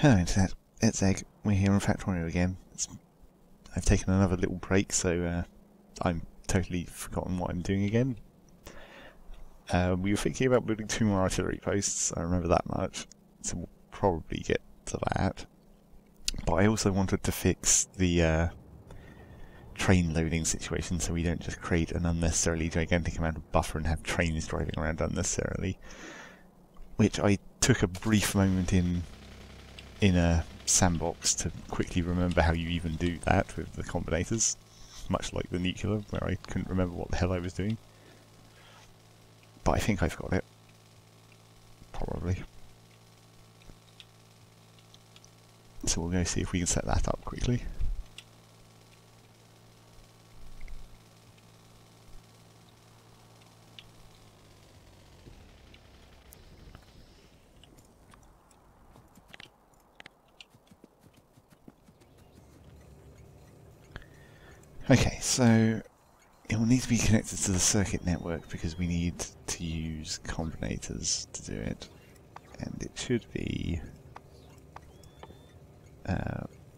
Hello Internet, it's Egg. We're here on Factorio again. I've taken another little break, so I'm totally forgotten what I'm doing again. We were thinking about building 2 more artillery posts, I remember that much, so we'll probably get to that. But I also wanted to fix the train loading situation so we don't just create an unnecessarily gigantic amount of buffer and have trains driving around unnecessarily. Which I took a brief moment in a sandbox to quickly remember how you even do that with the combinators, much like the nuclear, where I couldn't remember what the hell I was doing. But I think I've got it. Probably. So we'll go see if we can set that up quickly. Okay, so it will need to be connected to the circuit network because we need to use combinators to do it. And it should be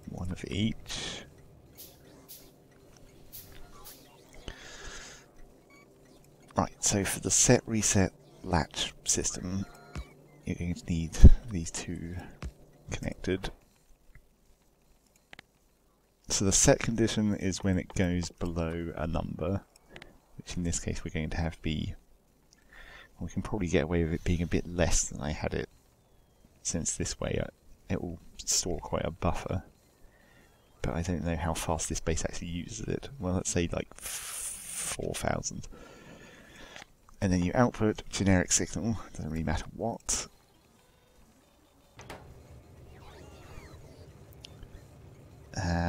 one of each. Right, so for the set reset latch system, you're going to need these two connected. So the set condition is when it goes below a number, which in this case we're going to have be, we can probably get away with it being a bit less than I had it, since this way it will store quite a buffer. But I don't know how fast this base actually uses it. Well, let's say like 4,000. And then you output generic signal, doesn't really matter what.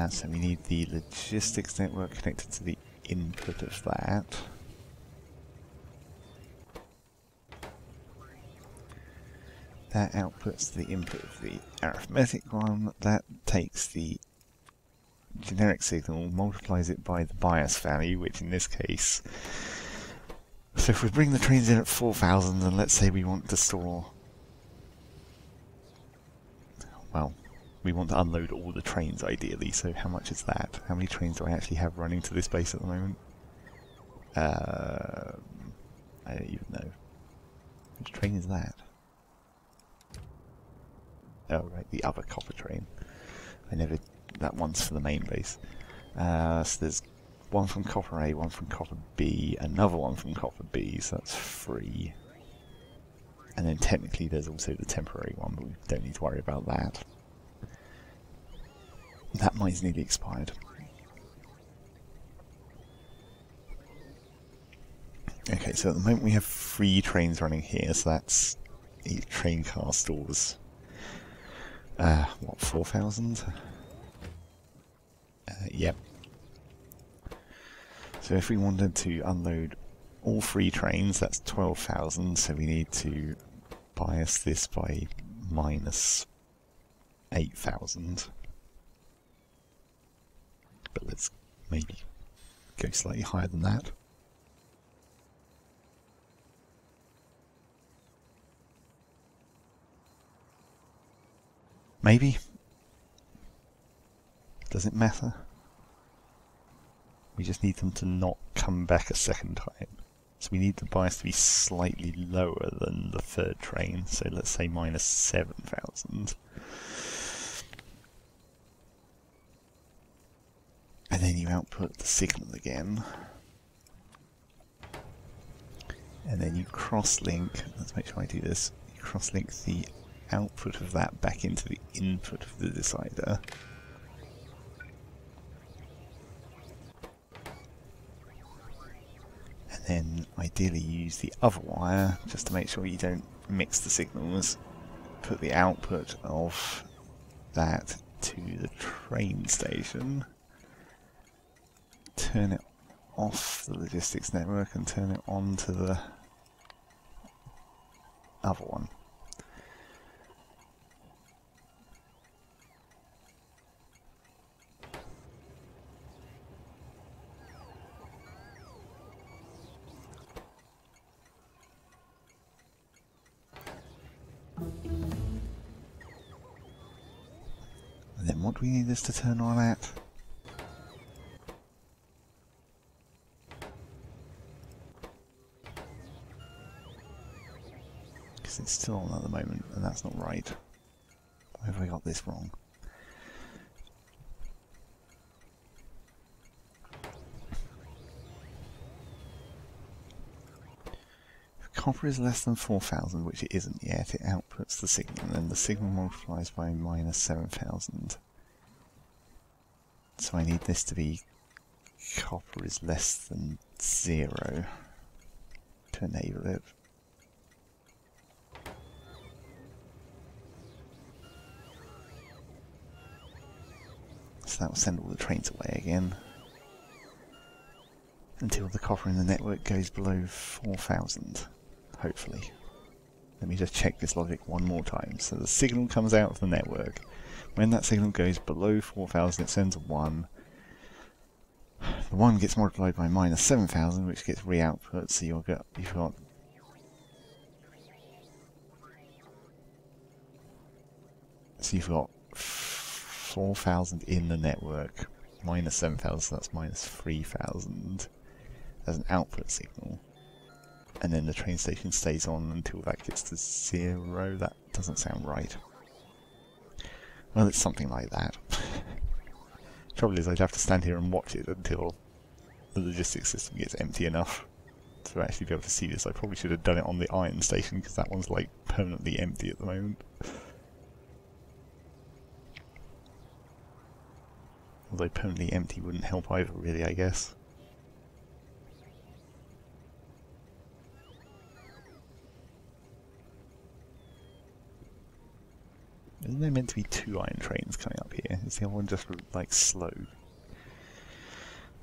So we need the logistics network connected to the input of that. That outputs the input of the arithmetic one. That takes the generic signal, multiplies it by the bias value, which in this case... So if we bring the trains in at 4,000 and let's say we want to store... Well... We want to unload all the trains ideally, so how much is that? How many trains do I actually have running to this base at the moment? I don't even know. Which train is that? Oh right, the other copper train. That one's for the main base. So there's one from copper A, one from copper B, another one from copper B, so that's 3. And then technically there's also the temporary one, but we don't need to worry about that. That mine's nearly expired. Okay, so at the moment we have 3 trains running here, so that's each train car stores. What, 4,000? Yep. So if we wanted to unload all 3 trains, that's 12,000, so we need to bias this by minus 8,000. But let's maybe go slightly higher than that. Maybe? Does it matter? We just need them to not come back a second time. So we need the bias to be slightly lower than the 3rd train, so let's say minus 7,000. And then you output the signal again. And then you cross-link, let's make sure I do this, you cross-link the output of that back into the input of the decider. And then ideally use the other wire, just to make sure you don't mix the signals. Put the output of that to the train station. Turn it off the logistics network and turn it on to the other one. what do we need this to turn on at? Because it's still on at the moment, and that's not right. Why have I got this wrong? If copper is less than 4,000, which it isn't yet, it outputs the signal, and then the signal multiplies by minus 7,000. So I need this to be copper is less than 0 to enable it. So that will send all the trains away again until the copper in the network goes below 4,000, hopefully. Let me just check this logic one more time. So the signal comes out of the network. When that signal goes below 4,000, it sends a 1. The 1 gets multiplied by minus 7,000, which gets re-output, so you've got 4,000 in the network, minus 7,000, so that's minus 3,000 as an output signal. And then the train station stays on until that gets to 0. That doesn't sound right. Well, it's something like that. Trouble is, I'd have to stand here and watch it until the logistics system gets empty enough to actually be able to see this. I probably should have done it on the iron station, because that one's like permanently empty at the moment. Although permanently empty wouldn't help either, really, I guess. Isn't there meant to be 2 iron trains coming up here? Is the other one just, like, slow?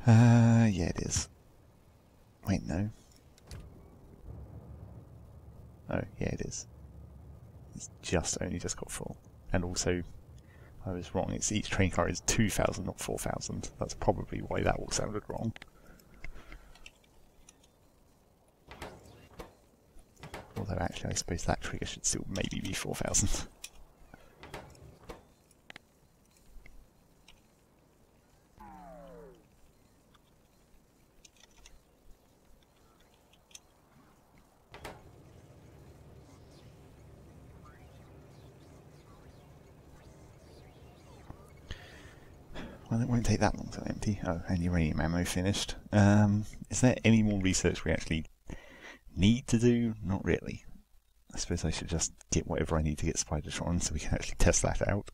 Yeah, it is. Wait, no. Oh, yeah, it is. It's only just got full. And also, I was wrong. It's each train car is 2,000, not 4,000. That's probably why that all sounded wrong. Although, actually, I suppose that trigger should still maybe be 4,000. Well, it won't take that long to empty. Oh, and uranium ammo finished. Is there any more research we actually need to do? Not really. I suppose I should just get whatever I need to get Spidertron so we can actually test that out.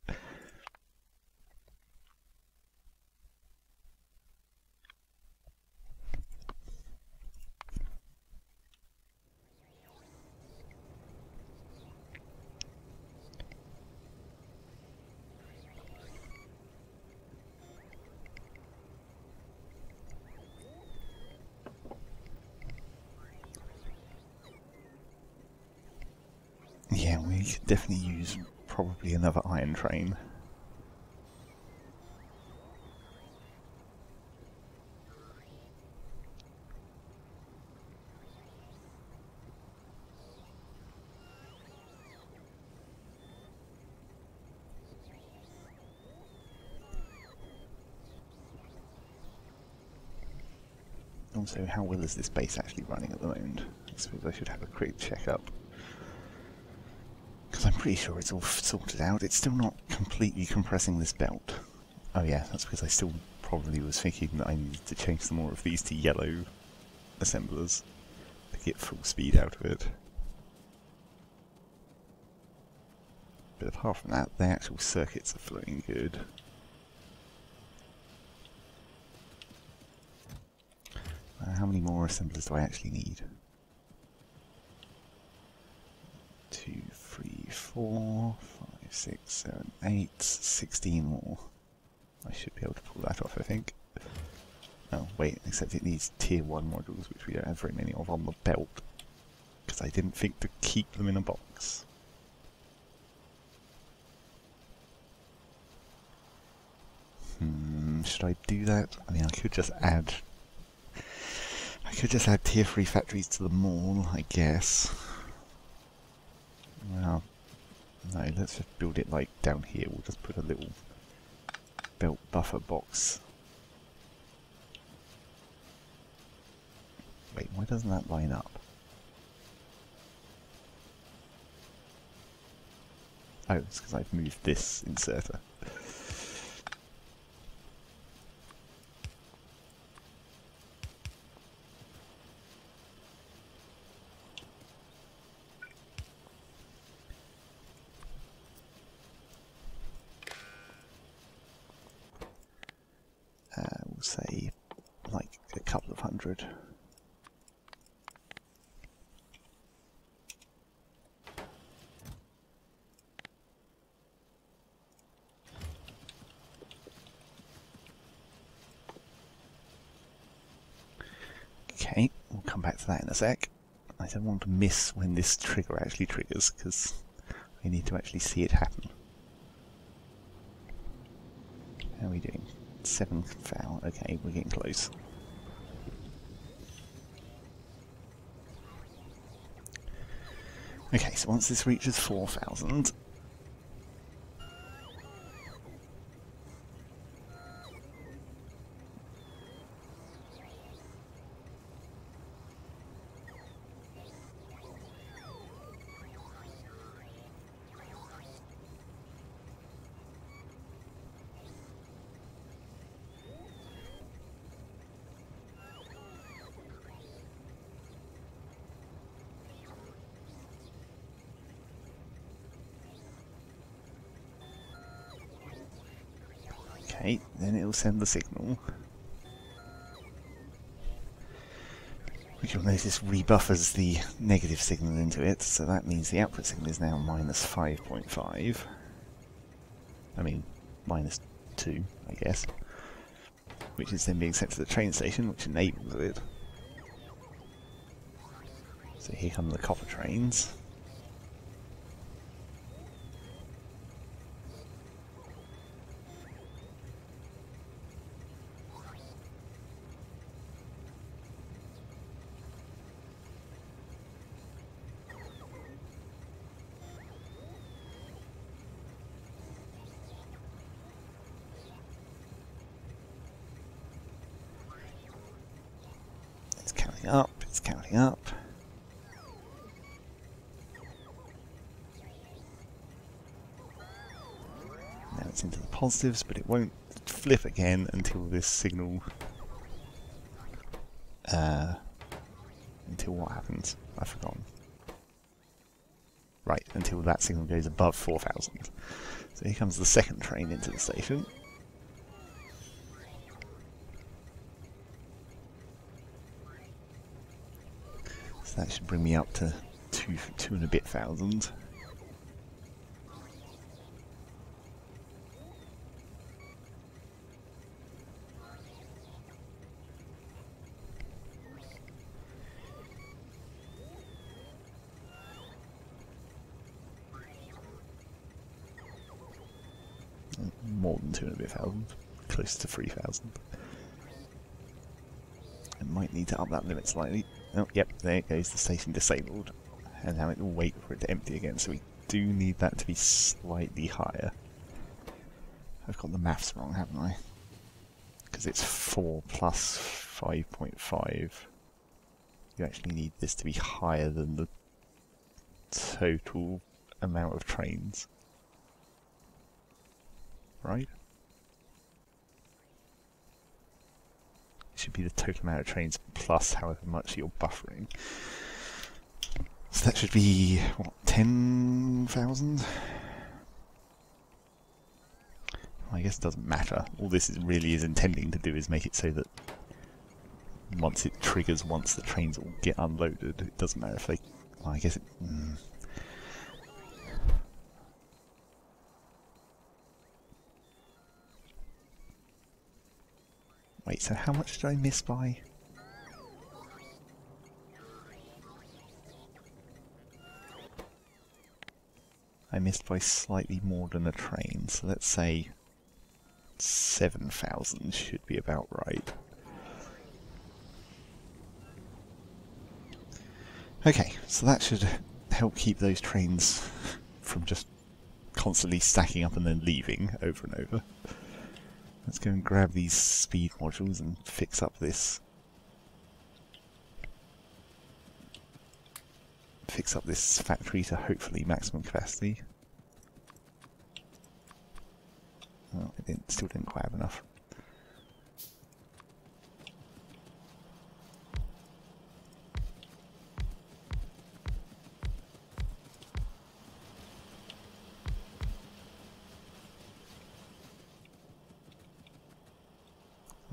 Yeah, we could definitely use probably another iron train. Also, how well is this base actually running at the moment? I suppose I should have a quick check-up. Because I'm pretty sure it's all sorted out. It's still not completely compressing this belt. Oh yeah, that's because I still probably was thinking that I needed to change some more of these to yellow assemblers to get full speed out of it. But apart from that, the actual circuits are flowing good. How many more assemblers do I actually need? 2, 3, 4, 5, 6, 7, 8, 16 more. I should be able to pull that off, I think. Oh, wait, except it needs tier 1 modules, which we don't have very many of on the belt. Because I didn't think to keep them in a box. Should I do that? I mean, I could just add tier 3 factories to the mall, I guess. Well, no, let's just build it like down here. We'll just put a little belt buffer box. Wait, why doesn't that line up? Oh, it's because I've moved this inserter. We'll say like a couple of hundred. Okay, we'll come back to that in a sec. I don't want to miss when this trigger actually triggers, because I need to actually see it happen. How are we doing? 7 foul. Okay, we're getting close. Okay, so once this reaches 4,000, okay, then it'll send the signal, which you'll notice rebuffers the negative signal into it, so that means the output signal is now minus 5.5. I mean, minus 2, I guess, which is then being sent to the train station, which enables it. So here come the copper trains. It's counting up. Now it's into the positives, but it won't flip again until this signal... until what happens? I've forgotten. Right, until that signal goes above 4,000. So here comes the second train into the station. So that should bring me up to 2 and a bit thousand. More than 2 and a bit thousand, close to 3,000. I might need to up that limit slightly. Oh, yep, there it goes, the station disabled. And now it will wait for it to empty again, so we do need that to be slightly higher. I've got the maths wrong, haven't I? Because it's 4 plus 5.5. You actually need this to be higher than the total amount of trains. Right? It should be the total amount of trains plus however much you're buffering. So that should be, what, 10,000? I guess it doesn't matter. All this really is intending to do is make it so that once it triggers, once the trains all get unloaded, it doesn't matter if they... Well, I guess it... Wait, so how much did I miss by? I missed by slightly more than a train, so let's say 7,000 should be about right. Okay, so that should help keep those trains from just constantly stacking up and then leaving over and over. Let's go and grab these speed modules and fix up this. Fix up this factory to hopefully maximum capacity. Oh, it still didn't quite have enough.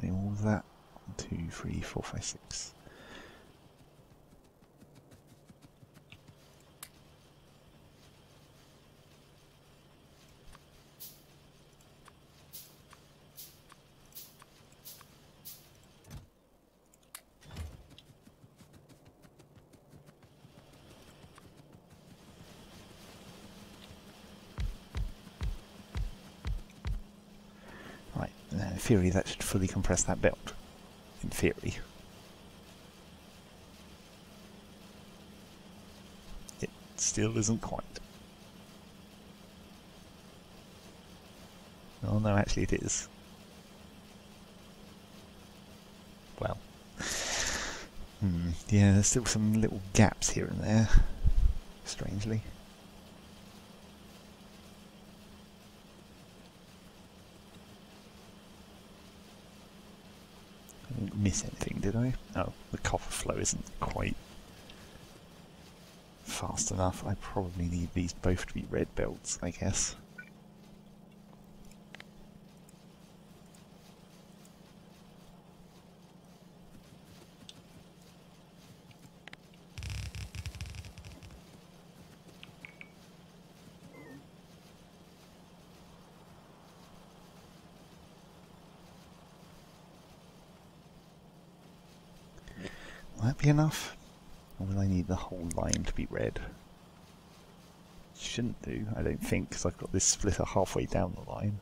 All of that. 1, 2, 3, 4, 5, 6. Right, in theory that should fully compress that belt. In theory. It still isn't quite. Oh no, actually it is. Well. Yeah, there's still some little gaps here and there. Strangely. I didn't miss anything, did I? Oh, the copper flow isn't quite fast enough. I probably need these both to be red belts, I guess. Will that be enough? Or will I need the whole line to be red? Shouldn't do, I don't think, because I've got this splitter halfway down the line.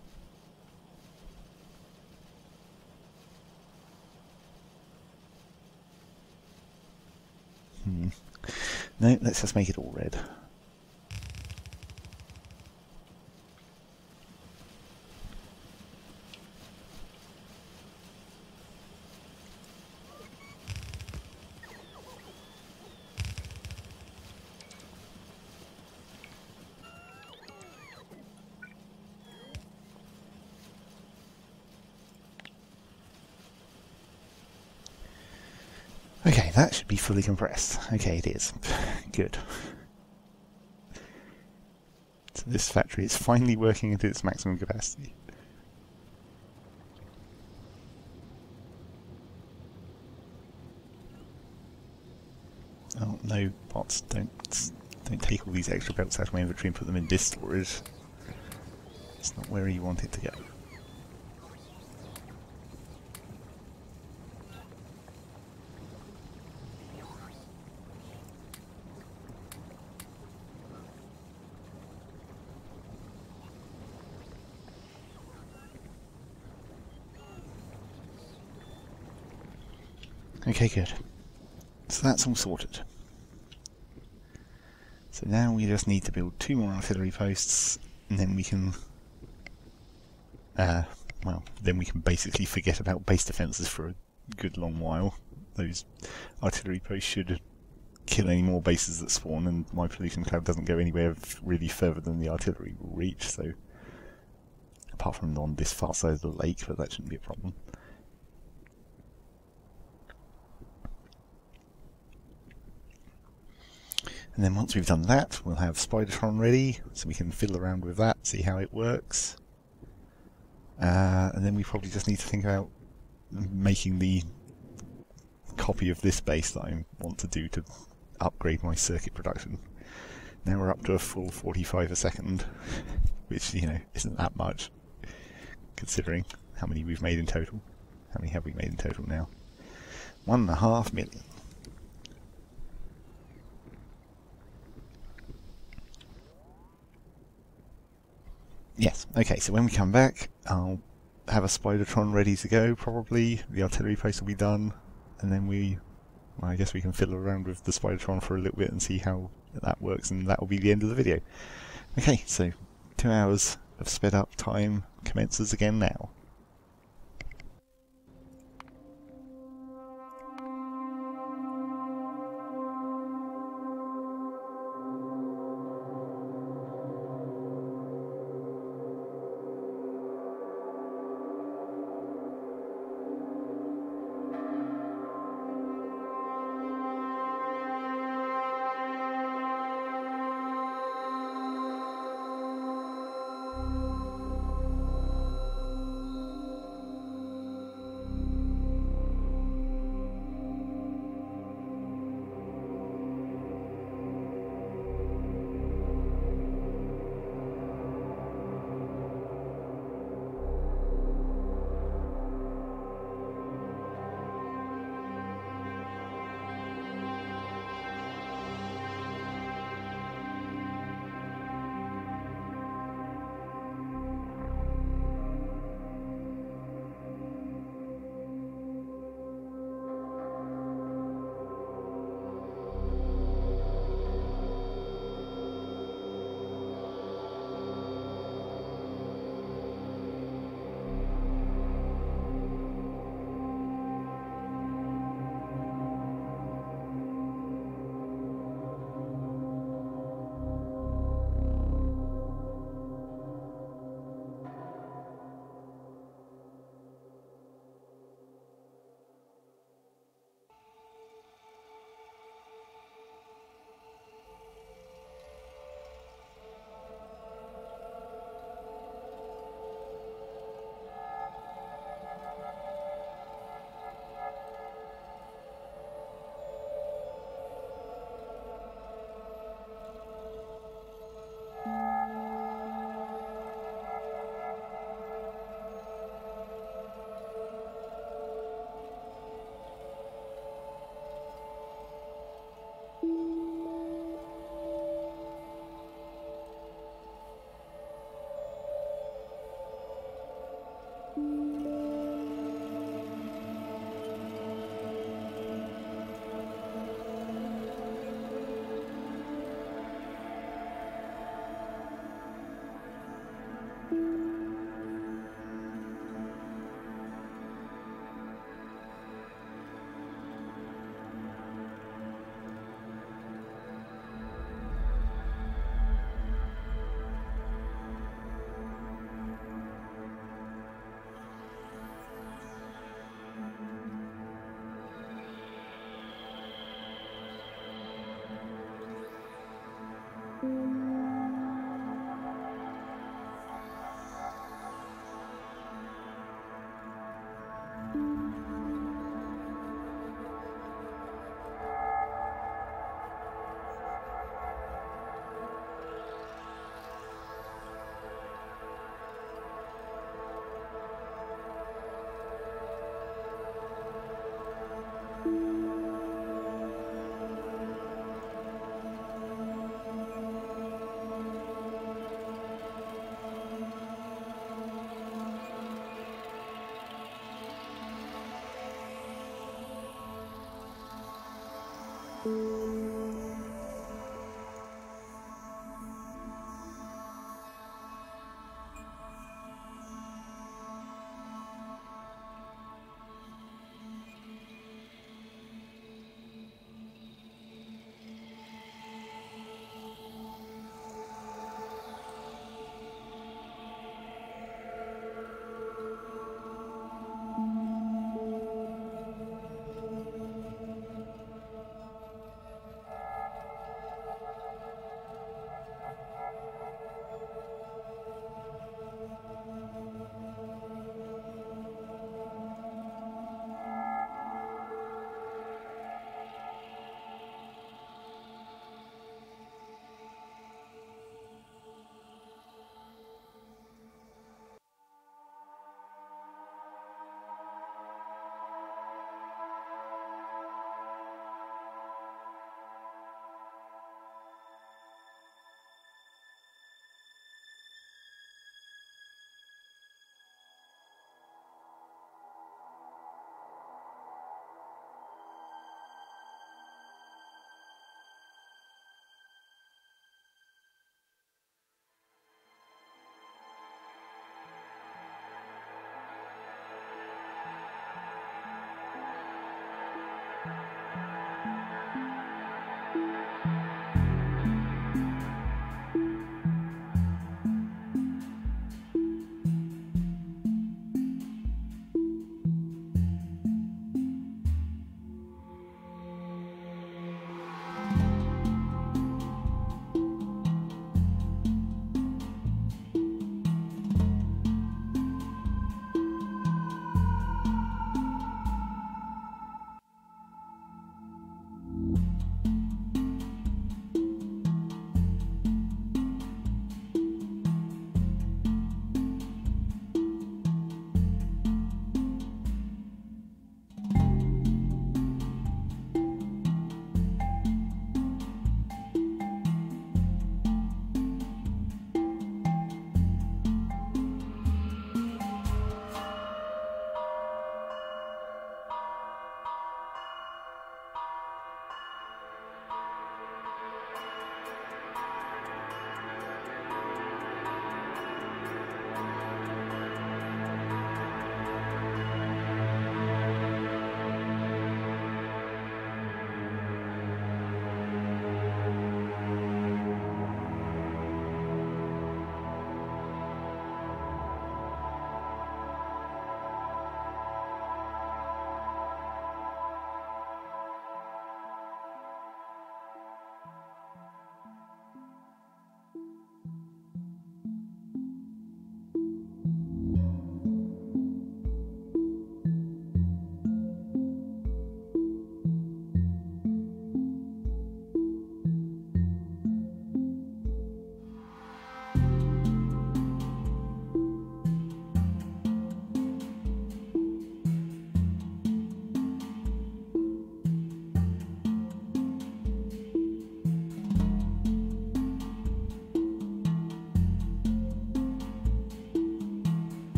No, let's just make it all red. Okay, that should be fully compressed. Okay, it is. Good. So this factory is finally working at its maximum capacity. Oh no, bots, don't take all these extra belts out of my inventory and put them in this storage. It's not where you want it to go. Okay, good. So that's all sorted. So now we just need to build 2 more artillery posts, and then we can, well, then we can basically forget about base defences for a good long while. Those artillery posts should kill any more bases that spawn, and my pollution cloud doesn't go anywhere really further than the artillery will reach, so apart from on this far side of the lake, but that shouldn't be a problem. And then once we've done that, we'll have Spidertron ready, so we can fiddle around with that, see how it works. And then we probably just need to think about making the copy of this base that I want to do to upgrade my circuit production. Now we're up to a full 45 a second, which, you know, isn't that much, considering how many we've made in total. How many have we made in total now? 1.5 million. Yes, okay, so when we come back, I'll have a Spidertron ready to go, probably. The artillery post will be done, and then well, I guess we can fiddle around with the Spidertron for a little bit and see how that works, and that will be the end of the video. Okay, so 2 hours of sped up time commences again now.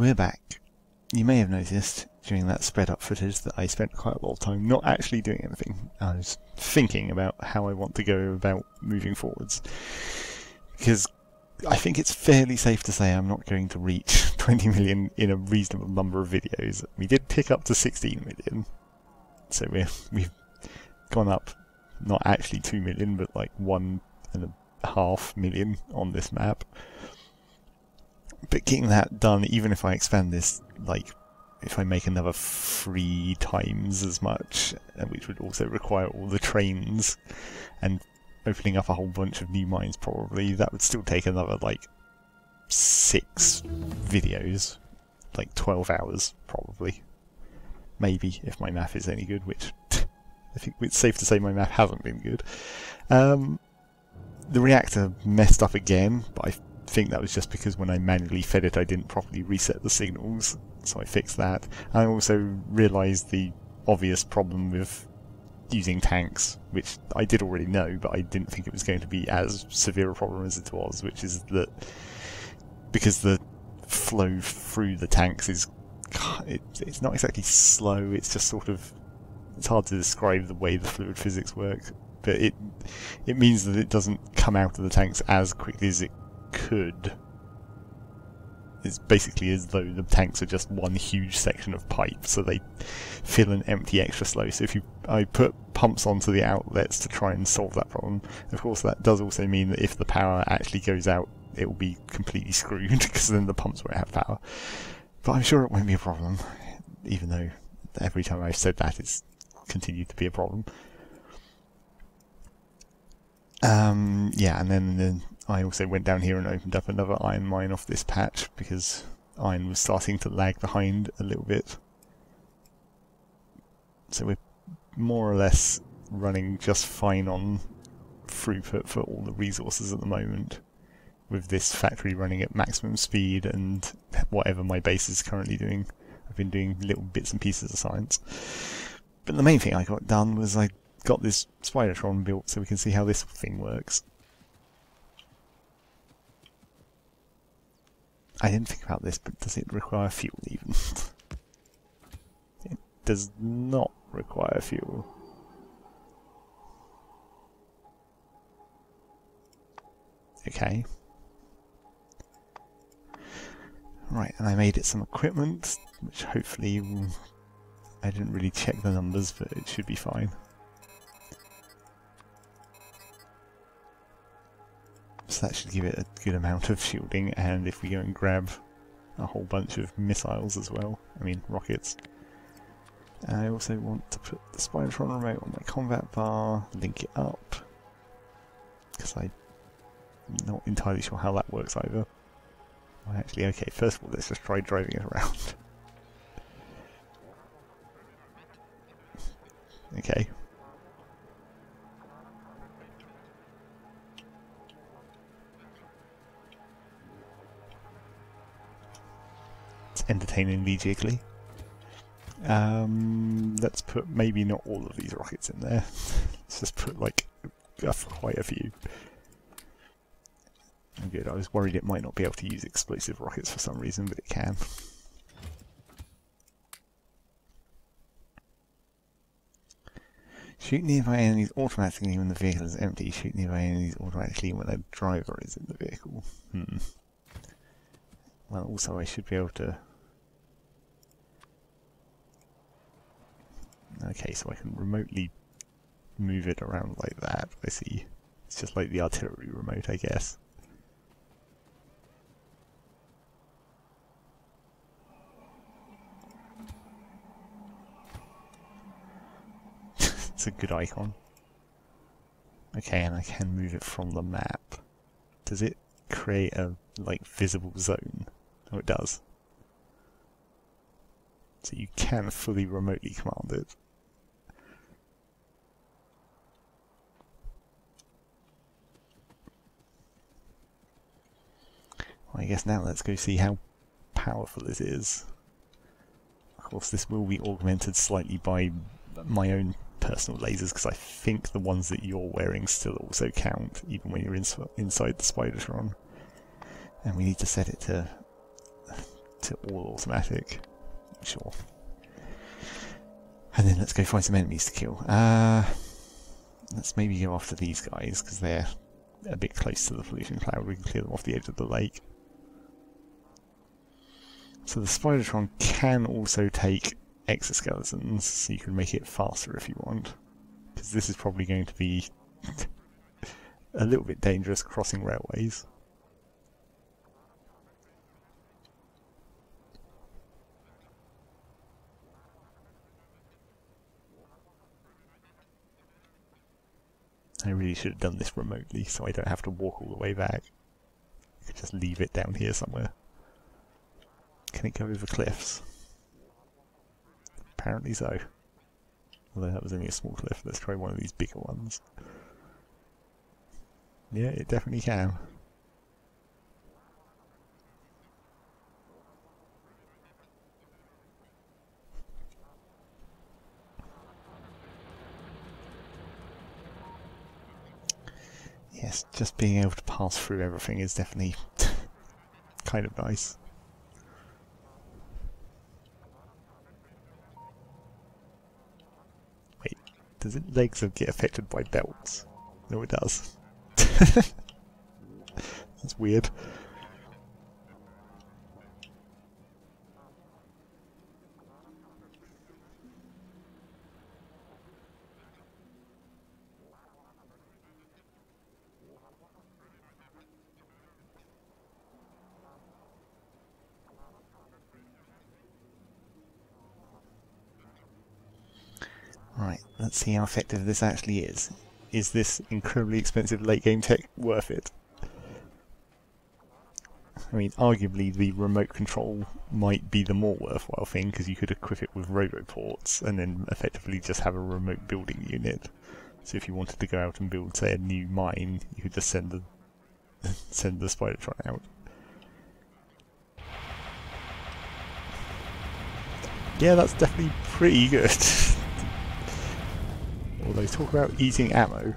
we're back. You may have noticed during that sped up footage that I spent quite a lot of time not actually doing anything. I was thinking about how I want to go about moving forwards. Because I think it's fairly safe to say I'm not going to reach 20 million in a reasonable number of videos. We did pick up to 16 million. So we've gone up, not actually 2 million, but like 1.5 million on this map. But getting that done, even if I expand this, like, if I make another 3 times as much, which would also require all the trains, and opening up a whole bunch of new mines probably, that would still take another, like, 6 videos. Like, 12 hours, probably. Maybe, if my math is any good, which I think it's safe to say my math hasn't been good. The reactor messed up again, but I think that was just because when I manually fed it I didn't properly reset the signals, so I fixed that. I also realised the obvious problem with using tanks, which I did already know, but I didn't think it was going to be as severe a problem as it was, which is that because the flow through the tanks is it's not exactly slow, it's just sort of, it's hard to describe the way the fluid physics work, but it means that it doesn't come out of the tanks as quickly as it could. It's basically as though the tanks are just one huge section of pipe, so they fill and empty extra slow. So if I put pumps onto the outlets to try and solve that problem. Of course that does also mean that if the power actually goes out, it will be completely screwed, because then the pumps won't have power. But I'm sure it won't be a problem, even though every time I've said that it's continued to be a problem. Yeah, and then I also went down here and opened up another iron mine off this patch, because iron was starting to lag behind a little bit. So we're more or less running just fine on throughput for all the resources at the moment, with this factory running at maximum speed and whatever my base is currently doing. I've been doing little bits and pieces of science. But the main thing I got done was I got this Spidertron built so we can see how this thing works. I didn't think about this, but does it require fuel even? It does not require fuel. Okay. Right, and I made it some equipment, which hopefully I didn't really check the numbers, but it should be fine. So that should give it a good amount of shielding, and if we go and grab a whole bunch of missiles as well, I mean rockets. I also want to put the Spidertron remote on my combat bar, link it up, because I'm not entirely sure how that works either. Well, actually, okay, first of all let's just try driving it around. Okay. It's entertainingly jiggly. Let's put maybe not all of these rockets in there. Let's just put like quite a few. Good, I was worried it might not be able to use explosive rockets for some reason, but it can. Shoot nearby enemies automatically when the vehicle is empty. Shoot nearby enemies automatically when a driver is in the vehicle. Well, also I should be able to... Okay, so I can remotely move it around like that, I see. It's just like the artillery remote, I guess. It's a good icon. Okay, and I can move it from the map. Does it create a, like, visible zone? Oh, it does. So you can fully remotely command it. Well, I guess now let's go see how powerful it is. Of course, this will be augmented slightly by my own personal lasers, because I think the ones that you're wearing still also count, even when you're inside the Spidertron. And we need to set it to to all automatic. Sure. And then let's go find some enemies to kill. Let's maybe go after these guys, because they're a bit close to the pollution cloud. We can clear them off the edge of the lake. So the Spidertron can also take exoskeletons, so you can make it faster if you want. Because this is probably going to be a little bit dangerous crossing railways. I really should have done this remotely so I don't have to walk all the way back. I could just leave it down here somewhere. Can it go over cliffs? Apparently so. Although that was only a small cliff, let's try one of these bigger ones. Yeah, it definitely can. Yes, just being able to pass through everything is definitely kind of nice. Wait, does it legs get affected by belts? No, it does. That's weird. Right, let's see how effective this actually is. Is this incredibly expensive late game tech worth it? I mean, arguably the remote control might be the more worthwhile thing, because you could equip it with roboports and then effectively just have a remote building unit. So if you wanted to go out and build, say, a new mine, you could just send the Spidertron out. Yeah, that's definitely pretty good. Although, talk about eating ammo.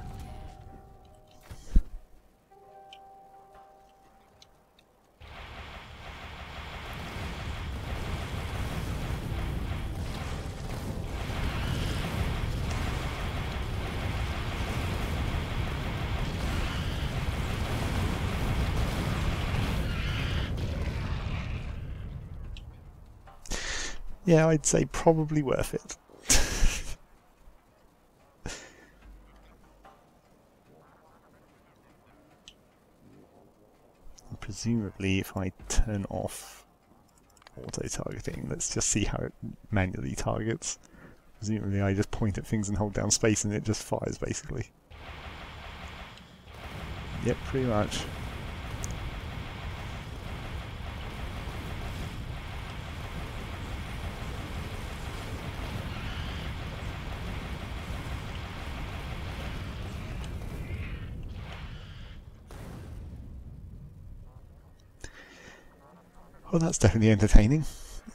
Yeah, I'd say probably worth it. Presumably, if I turn off auto-targeting, let's just see how it manually targets. Presumably I just point at things and hold down space and it just fires, basically. Yep, pretty much. Well, that's definitely entertaining.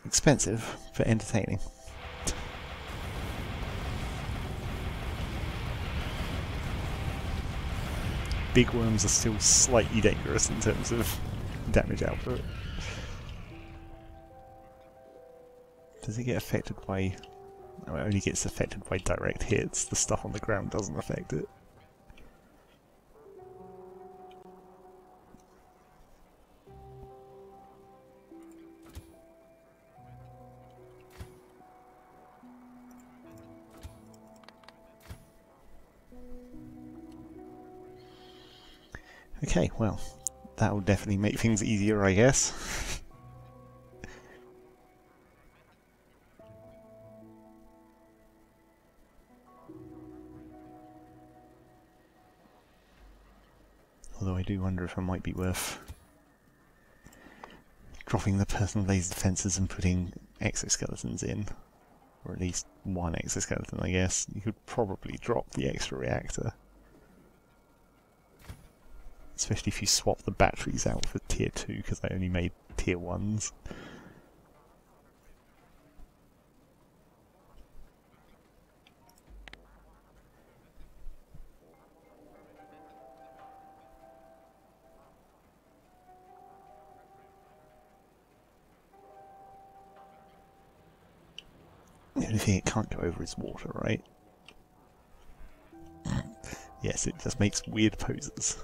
Expensive, but entertaining. Big worms are still slightly dangerous in terms of damage output. Does it get affected by... No, it only gets affected by direct hits. The stuff on the ground doesn't affect it. Okay, well, that will definitely make things easier, I guess. Although I do wonder if it might be worth dropping the personal laser defences and putting exoskeletons in. Or at least one exoskeleton, I guess. You could probably drop the extra reactor. Especially if you swap the batteries out for tier 2, because I only made tier 1s. only thing it can't go over is water, right? Yes, it just makes weird poses.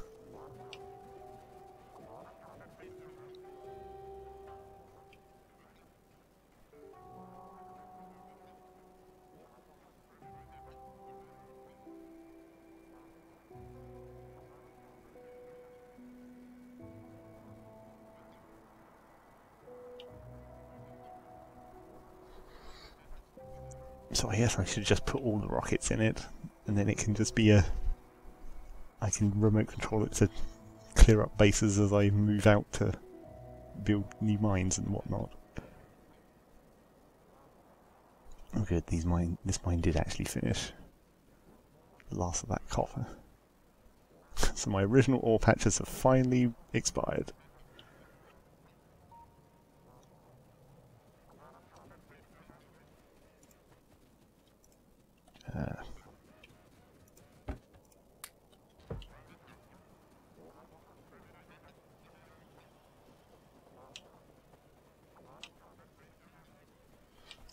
So I guess I should just put all the rockets in it, and then it can just be a... I can remote control it to clear up bases as I move out to build new mines and whatnot. Oh good, this mine did actually finish. The last of that copper. So my original ore patches have finally expired.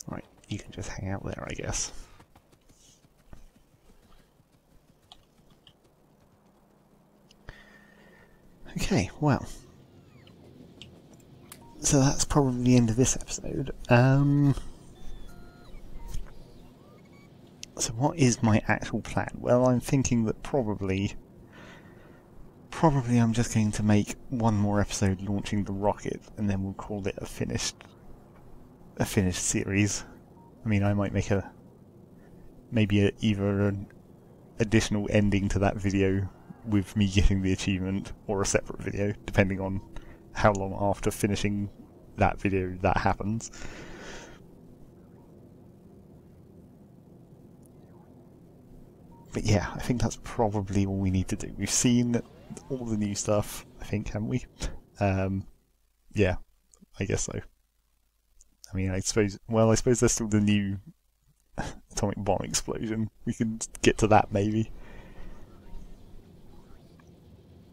Right, you can just hang out there, I guess. Okay, well. So that's probably the end of this episode. So what is my actual plan? Well, I'm thinking that probably I'm just going to make one more episode launching the rocket, and then we'll call it a finished series. I mean, I might make either an additional ending to that video with me getting the achievement, or a separate video, depending on how long after finishing that video that happens. But yeah, I think that's probably all we need to do. We've seen all the new stuff, I think, haven't we? Yeah, I guess so. I mean, I suppose there's still the new atomic bomb explosion. We can get to that, maybe.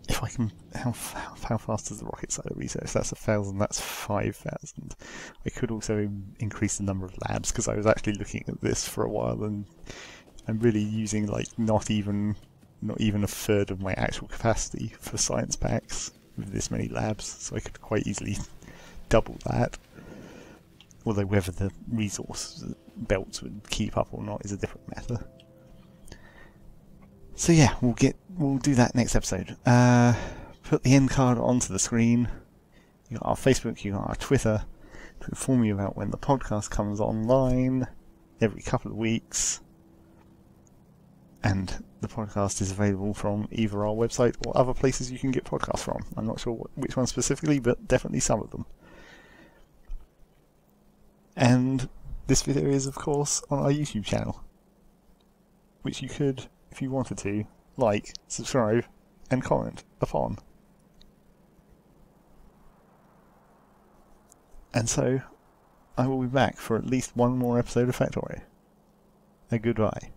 If I can... How fast does the rocket side research? That's 1,000, that's 5,000. I could also increase the number of labs, because I was actually looking at this for a while, and I'm really using, like, not even a third of my actual capacity for science packs with this many labs, so I could quite easily double that. Although whether the resource belts would keep up or not is a different matter. So yeah, we'll do that next episode. Put the end card onto the screen. You got our Facebook, you got our Twitter to inform you about when the podcast comes online every couple of weeks. And the podcast is available from either our website or other places you can get podcasts from. I'm not sure which one specifically, but definitely some of them. And this video is, of course, on our YouTube channel, which you could, if you wanted to, like, subscribe, and comment upon. And so, I will be back for at least one more episode of Factorio. A goodbye.